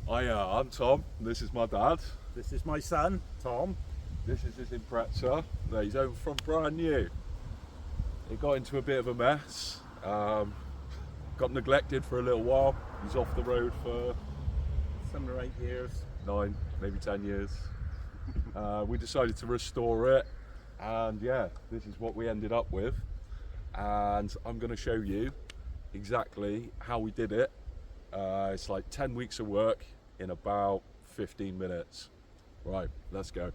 Hiya, I'm Tom. This is my dad. This is my son, Tom. This is his Impreza that he's owned from brand new. It got into a bit of a mess. Got neglected for a little while. He's off the road for 7 or 8 years. 9, maybe 10 years. We decided to restore it, and yeah, this is what we ended up with. And I'm going to show you exactly how we did it. It's like 10 weeks of work in about 15 minutes. Right, let's go.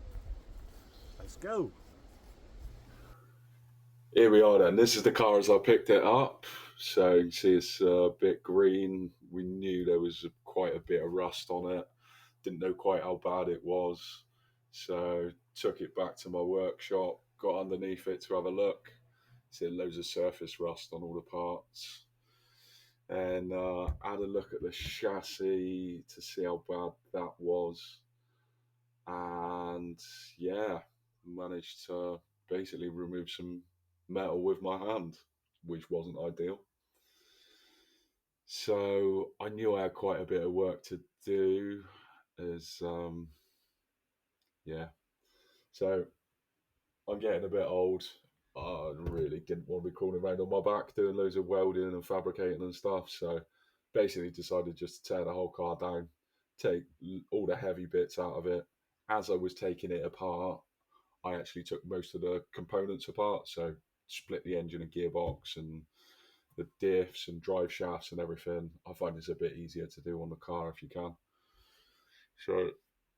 Let's go. Here we are then. This is the car as I picked it up. So you can see it's a bit green. We knew there was quite a bit of rust on it. Didn't know quite how bad it was. So took it back to my workshop, got underneath it to have a look. See loads of surface rust on all the parts. And had a look at the chassis to see how bad that was. And yeah, managed to basically remove some metal with my hand, which wasn't ideal. So I knew I had quite a bit of work to do. As yeah, so I'm getting a bit old. I really didn't want to be crawling around on my back doing loads of welding and fabricating and stuff. So basically decided just to tear the whole car down, take all the heavy bits out of it. As I was taking it apart, I actually took most of the components apart. So split the engine and gearbox and the diffs and drive shafts and everything. I find it's a bit easier to do on the car if you can. So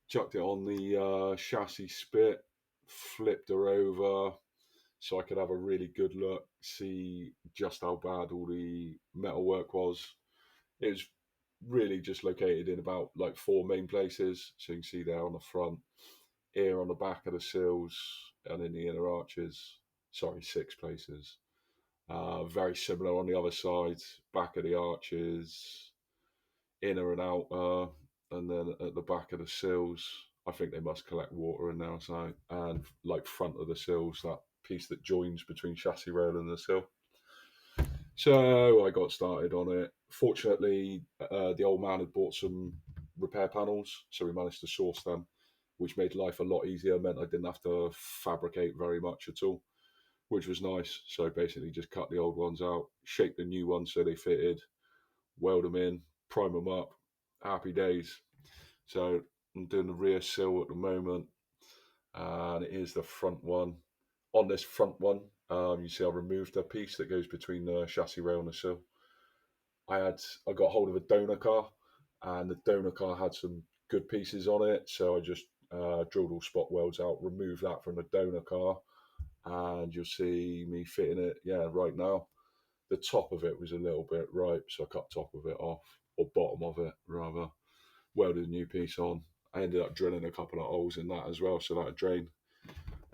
chucked it on the chassis spit, flipped her over so I could have a really good look, see just how bad all the metalwork was. It was really just located in about like 4 main places. So you can see there on the front, here on the back of the sills, and in the inner arches. Sorry, 6 places. Very similar on the other side, back of the arches, inner and outer, and then at the back of the sills. I think they must collect water in there, so and like front of the sills, that piece that joins between chassis rail and the sill. So I got started on it. Fortunately, the old man had bought some repair panels, so we managed to source them, which made life a lot easier. Meant I didn't have to fabricate very much at all, which was nice. So basically, just cut the old ones out, shape the new ones so they fitted, weld them in, prime them up. Happy days. So I'm doing the rear sill at the moment, and it is the front one. On this front one, you see I removed a piece that goes between the chassis rail and the sill. I got hold of a donor car, and the donor car had some good pieces on it, so I just drilled all spot welds out, removed that from the donor car, and you'll see me fitting it. Yeah, right now. The top of it was a little bit ripe, so I cut top of it off, or bottom of it rather. Welded a new piece on. I ended up drilling a couple of holes in that as well, so that would drain.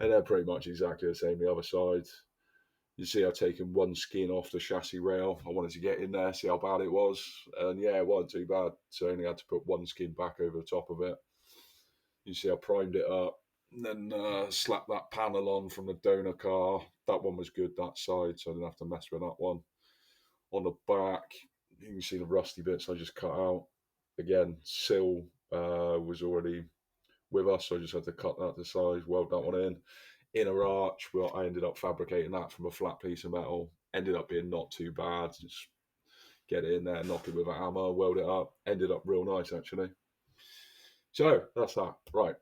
And they're pretty much exactly the same the other side. You see, I've taken one skin off the chassis rail. I wanted to get in there, see how bad it was, and yeah, it wasn't too bad. So I only had to put one skin back over the top of it. You see, I primed it up, and then slapped that panel on from the donor car. That one was good that side, so I didn't have to mess with that one. On the back, you can see the rusty bits I just cut out. Again, sill was already with us, so I just had to cut that to size, weld that one in. Inner arch, well, I ended up fabricating that from a flat piece of metal. Ended up being not too bad. Just get it in there, knock it with a hammer, weld it up. Ended up real nice, actually. So that's that. Right,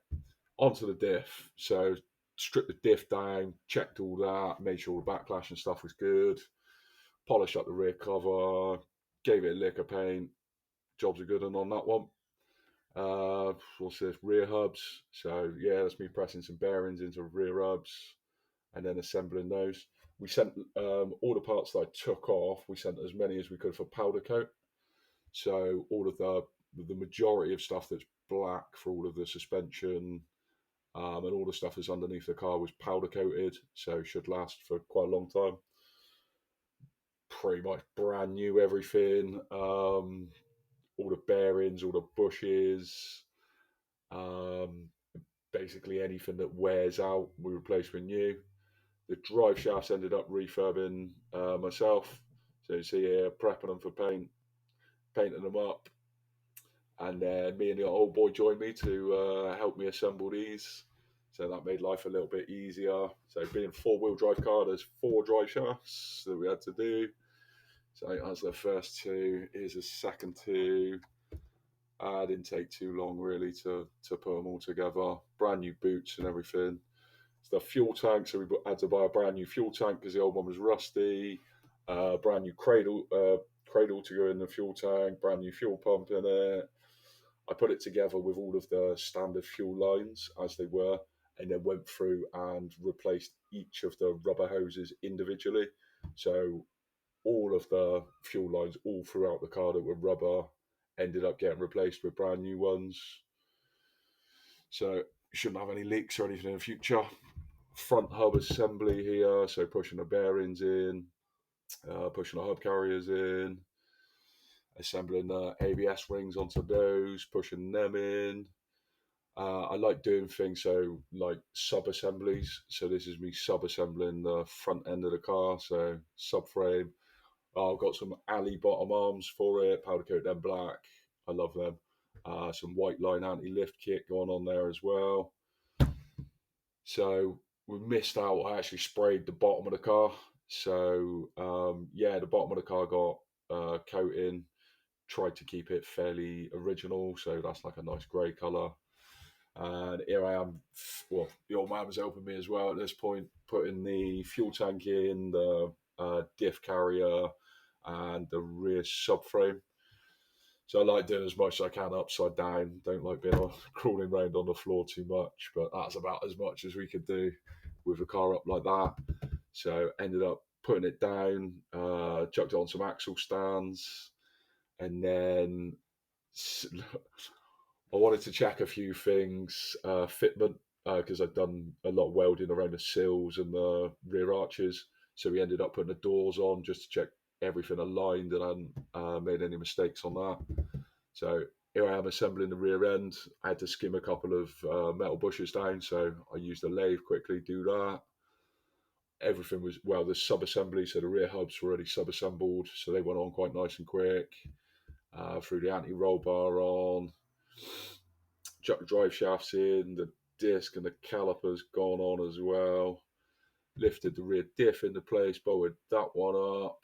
onto the diff. So stripped the diff down, checked all that, made sure all the backlash and stuff was good, polished up the rear cover, gave it a lick of paint. Jobs are good and on that one. What's this? Rear hubs. So yeah, that's me pressing some bearings into rear hubs and then assembling those. We sent all the parts that I took off. We sent as many as we could for powder coat. So all of the majority of stuff that's black for all of the suspension and all the stuff that's underneath the car was powder coated. So should last for quite a long time. Pretty much brand new everything. All the bearings, all the bushes, um, basically anything that wears out, we replaced with new. The drive shafts ended up refurbing myself. So you see here, prepping them for paint. painting them up, and then me and the old boy joined me to help me assemble these. So that made life a little bit easier. So being 4-wheel drive car, there's 4 drive shafts that we had to do. So that's the first 2. Here's the second 2. Didn't take too long really to put them all together. Brand new boots and everything. It's the fuel tank, so we had to buy a brand new fuel tank because the old one was rusty. Brand new cradle to go in the fuel tank. Brand new fuel pump in it. I put it together with all of the standard fuel lines as they were, and then went through and replaced each of the rubber hoses individually. So all of the fuel lines all throughout the car that were rubber ended up getting replaced with brand new ones. So you shouldn't have any leaks or anything in the future. Front hub assembly here, so pushing the bearings in, pushing the hub carriers in, assembling the ABS rings onto those, pushing them in. I like doing things so like sub assemblies. So this is me sub assembling the front end of the car, so subframe. I've got some alley bottom arms for it, powder coat them black. I love them. Some white line anti lift kit going on there as well. So we missed out. I actually sprayed the bottom of the car. So the bottom of the car got coating. Tried to keep it fairly original, so that's like a nice grey colour. And here I am. Well, the old man was helping me as well at this point, putting the fuel tank in, the diff carrier, and the rear subframe. So I like doing as much as I can upside down. Don't like being crawling around on the floor too much, but that's about as much as we could do with a car up like that. So ended up putting it down, chucked it on some axle stands, and then I wanted to check a few things, fitment, because I'd done a lot of welding around the sills and the rear arches. So we ended up putting the doors on just to check everything aligned and I hadn't made any mistakes on that. So here I am assembling the rear end. I had to skim a couple of metal bushes down, so I used a lathe quickly, do that. Everything was, well, the sub-assembly, so the rear hubs were already sub-assembled, so they went on quite nice and quick. Threw the anti-roll bar on, chucked the drive shafts in, the disc and the calipers gone on as well. Lifted the rear diff into place, bolted that one up.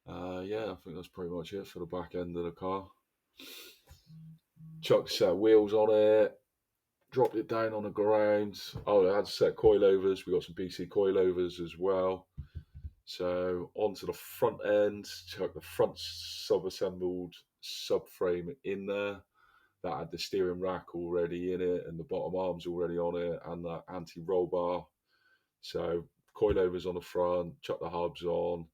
I think that's pretty much it for the back end of the car. Chucked a set of wheels on it, dropped it down on the ground. I had a set of coilovers. We got some BC coilovers as well. So onto the front end, chucked the front sub-assembled subframe in there. That had the steering rack already in it and the bottom arms already on it and the anti-roll bar. So coilovers on the front, chuck the hubs on,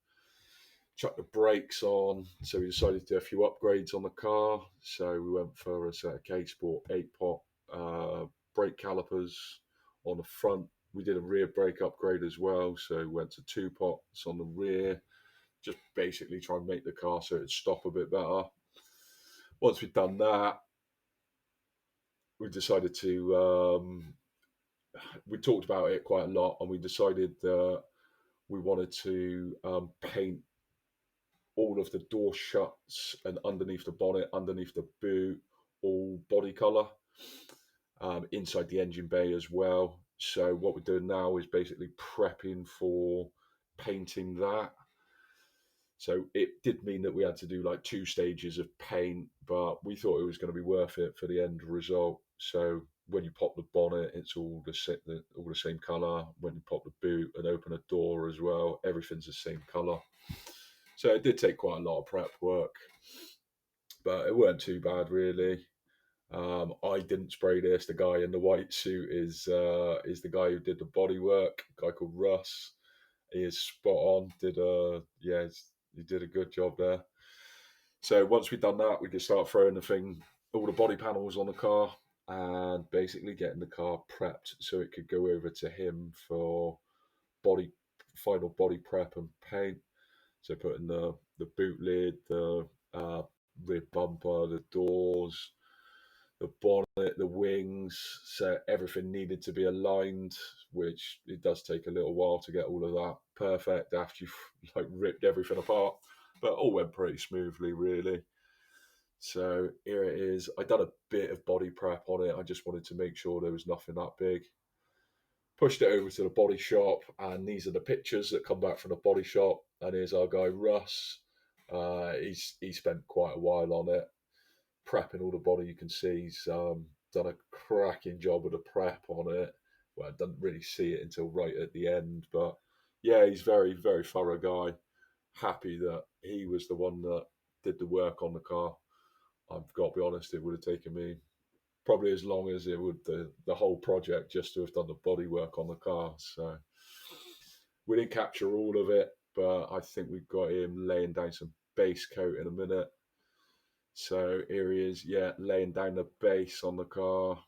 chuck the brakes on. So we decided to do a few upgrades on the car. So we went for a set of K-Sport 8-pot brake calipers on the front. We did a rear brake upgrade as well. So we went to 2 pots on the rear, just basically try and make the car so it'd stop a bit better. Once we'd done that, we decided to we talked about it quite a lot, and we decided that we wanted to paint all of the door shuts and underneath the bonnet, underneath the boot, all body colour, inside the engine bay as well. So what we're doing now is basically prepping for painting that. So it did mean that we had to do like 2 stages of paint, but we thought it was going to be worth it for the end result. So when you pop the bonnet, it's all the same colour. When you pop the boot and open a door as well, everything's the same colour. So it did take quite a lot of prep work, but it weren't too bad really. I didn't spray this. The guy in the white suit is the guy who did the body work. A guy called Russ. He is spot on. He did a good job there. So once we'd done that, we could start throwing all the body panels on the car, and basically getting the car prepped so it could go over to him for final body prep and paint. So putting the boot lid, the rear bumper, the doors, the bonnet, the wings. So everything needed to be aligned, which it does take a little while to get all of that perfect after you've like ripped everything apart. but all went pretty smoothly, really. So here it is. I done a bit of body prep on it. I just wanted to make sure there was nothing that big. Pushed it over to the body shop, and these are the pictures that come back from the body shop. And here's our guy Russ. He spent quite a while on it, prepping all the body. You can see he's done a cracking job with the prep on it. Well, I didn't really see it until right at the end, but yeah, he's very, very thorough guy. Happy that he was the one that did the work on the car. I've got to be honest, it would have taken me probably as long as it would the whole project just to have done the body work on the car. So we didn't capture all of it, but I think we've got him laying down some base coat in a minute. So here he is, yeah, laying down the base on the car.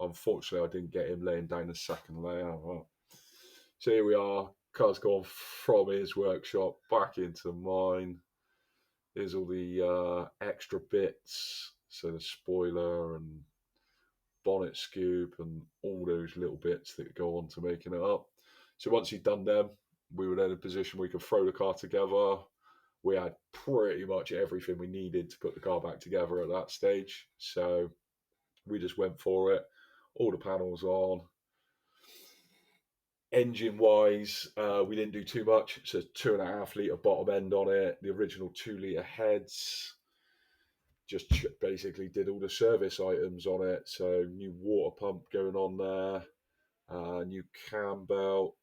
Unfortunately, I didn't get him laying down the second layer. Well, so here we are. Car's gone from his workshop back into mine. Here's all the extra bits. So the spoiler and bonnet scoop and all those little bits that go on to making it up. So once he'd done them, we were then in a position where we could throw the car together. We had pretty much everything we needed to put the car back together at that stage. So we just went for it. All the panels on. Engine wise, we didn't do too much. It's a 2.5 litre bottom end on it, the original 2 litre heads. Just basically did all the service items on it. So new water pump going on there, new cam belt.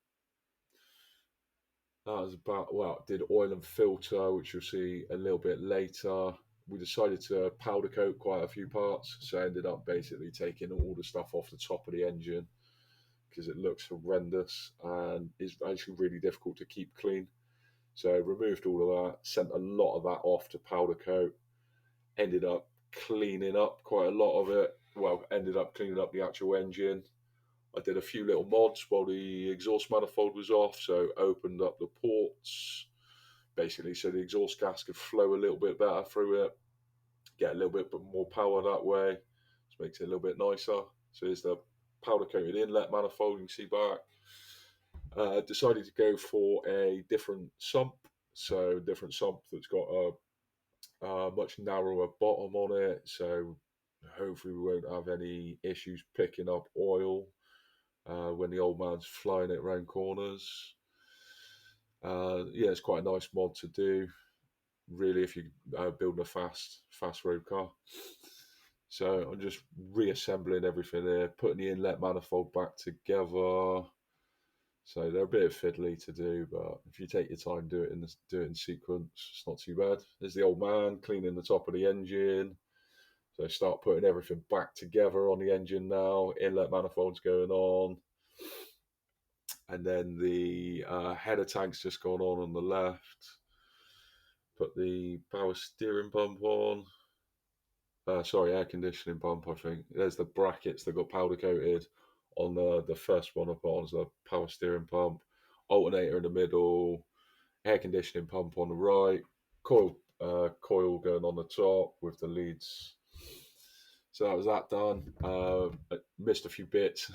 That was about, well, did oil and filter, which you'll see a little bit later. We decided to powder coat quite a few parts, so I ended up basically taking all the stuff off the top of the engine because it looks horrendous and is actually really difficult to keep clean. So I removed all of that, sent a lot of that off to powder coat, ended up cleaning up quite a lot of it. Well, ended up cleaning up the actual engine. I did a few little mods while the exhaust manifold was off, so opened up the ports, basically so the exhaust gas could flow a little bit better through it, get a little bit more power that way, which makes it a little bit nicer. So here's the powder coated inlet manifold you can see back. Decided to go for a different sump, so different sump that's got a much narrower bottom on it, so hopefully we won't have any issues picking up oil when the old man's flying it around corners. Yeah, it's quite a nice mod to do, really, if you're building a fast road car. So I'm just reassembling everything here, putting the inlet manifold back together. So they're a bit fiddly to do, but if you take your time, do it in sequence. It's not too bad. There's the old man cleaning the top of the engine. So start putting everything back together on the engine now. Inlet manifold's going on. And then the header tank's just gone on the left. Put the power steering pump on. Sorry, air conditioning pump, I think. There's the brackets that got powder coated on the first one I put on is the power steering pump. Alternator in the middle. Air conditioning pump on the right. Coil going on the top with the leads. So that was that done. I missed a few bits.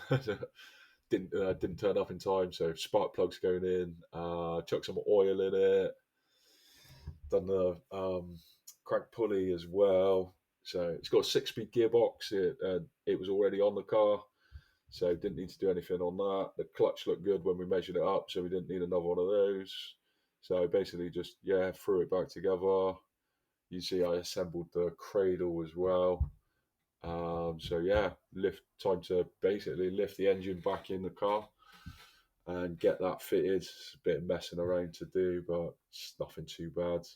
Didn't turn up in time, so spark plugs going in. Chuck some oil in it. Done the crank pulley as well. So it's got a 6-speed gearbox. It was already on the car, so didn't need to do anything on that. The clutch looked good when we measured it up, so we didn't need another one of those. So basically just, threw it back together. You see I assembled the cradle as well. Time to basically lift the engine back in the car and get that fitted. It's a bit of messing around to do, but it's nothing too bad.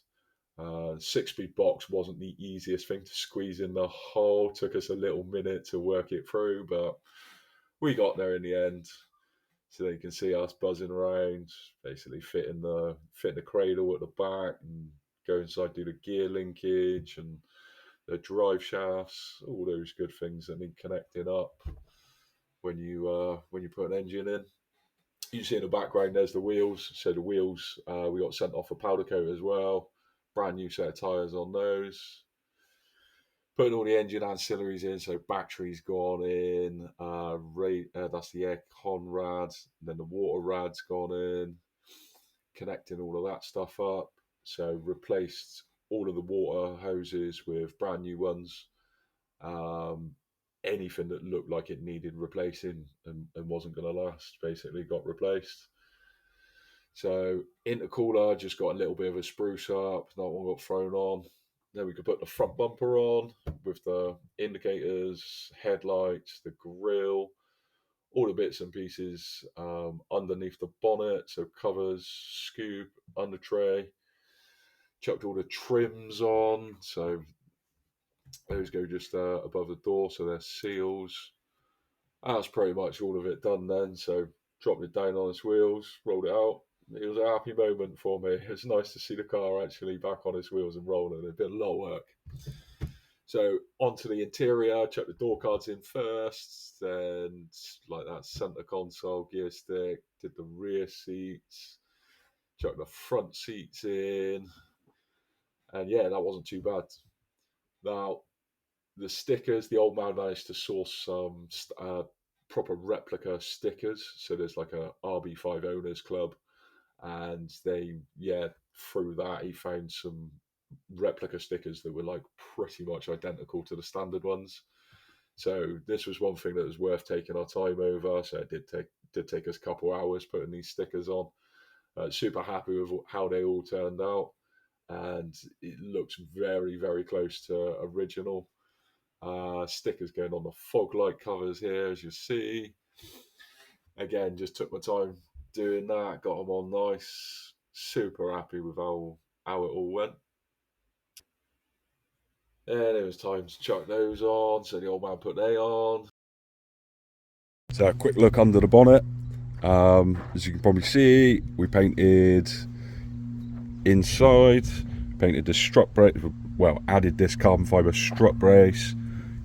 6-speed box wasn't the easiest thing to squeeze in the hole. Took us a little minute to work it through, but we got there in the end. So you can see us buzzing around, basically fitting the cradle at the back and go inside, do the gear linkage and the drive shafts, all those good things that need connecting up when you put an engine in. You see in the background there's the wheels. So the wheels we got sent off a powder coat as well. Brand new set of tyres on those. Putting all the engine ancillaries in, so batteries gone in. That's the air con rad. Then the water rad's gone in. Connecting all of that stuff up. So replaced all of the water hoses with brand new ones. Um, Anything that looked like it needed replacing and wasn't going to last basically got replaced. So intercooler just got a little bit of a spruce up. That one got thrown on. Then we could put the front bumper on with the indicators, headlights, the grille, all the bits and pieces underneath the bonnet. So covers, scoop, under tray. Chucked all the trims on. So those go just above the door. So they're seals. That's pretty much all of it done then. So dropped it down on its wheels, rolled it out. It was a happy moment for me. It's nice to see the car actually back on its wheels and rolling. It did a lot of work. So onto the interior, chuck the door cards in first, then like that center console, gear stick, did the rear seats, chuck the front seats in, and yeah, that wasn't too bad. Now the stickers, the old man managed to source some proper replica stickers. So there's like a RB5 owners club, and through that he found some replica stickers that were like pretty much identical to the standard ones. So this was one thing that was worth taking our time over. So it did take us a couple hours putting these stickers on. Super happy with how they all turned out, and it looks very, very close to original. Stickers going on the fog light covers here, as you see. Again, just took my time doing that, got them on nice. Super happy with how it all went. And it was time to chuck those on, so the old man put they on. So a quick look under the bonnet. As you can probably see, we painted inside, painted the strut brace, well, added this carbon fibre strut brace,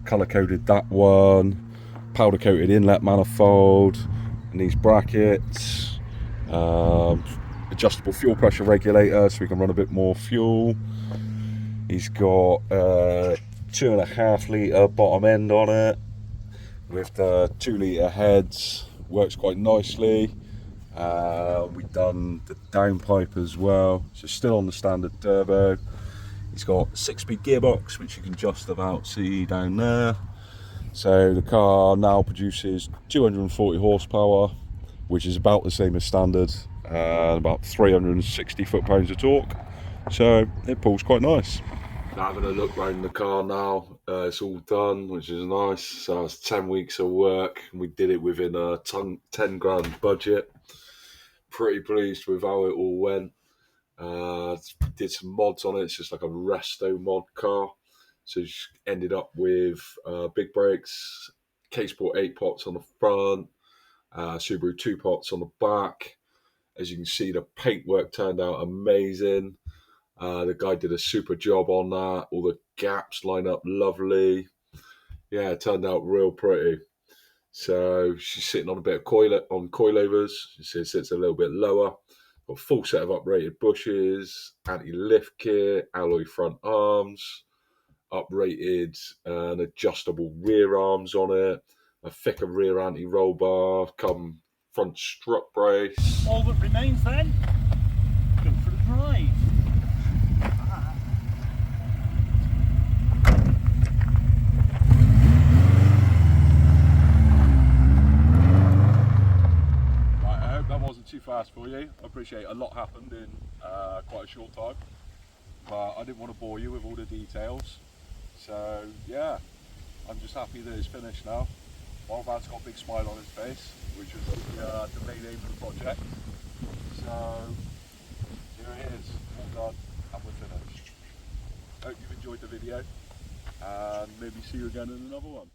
colour coded that one, powder coated inlet manifold, and these brackets, adjustable fuel pressure regulator so we can run a bit more fuel. He's got 2.5 litre bottom end on it with the 2 litre heads, works quite nicely. We've done the downpipe as well, so still on the standard turbo. He's got a 6-speed gearbox, which you can just about see down there. So the car now produces 240 horsepower, which is about the same as standard, and about 360 foot-pounds of torque. So it pulls quite nice. Having a look around the car now, it's all done, which is nice. So it's 10 weeks of work, and we did it within a 10 grand budget. Pretty pleased with how it all went. Did some mods on it. It's just like a Restomod car. So just ended up with big brakes, K-Sport 8 pots on the front, Subaru 2 pots on the back. As you can see, the paintwork turned out amazing. The guy did a super job on that. All the gaps line up lovely. Yeah, it turned out real pretty. So she's sitting on a bit of coilovers. She sits a little bit lower. Got a full set of uprated bushes, anti-lift kit, alloy front arms, uprated and adjustable rear arms on it, a thicker rear anti-roll bar, come front strut brace. All that remains then, go for the drive. I hope that wasn't too fast for you. I appreciate a lot happened in quite a short time, but I didn't want to bore you with all the details. So yeah, I'm just happy that it's finished now. My old man's got a big smile on his face, which was the main aim of the project. So here it is, all done and we're finished. Hope you've enjoyed the video, and maybe see you again in another one.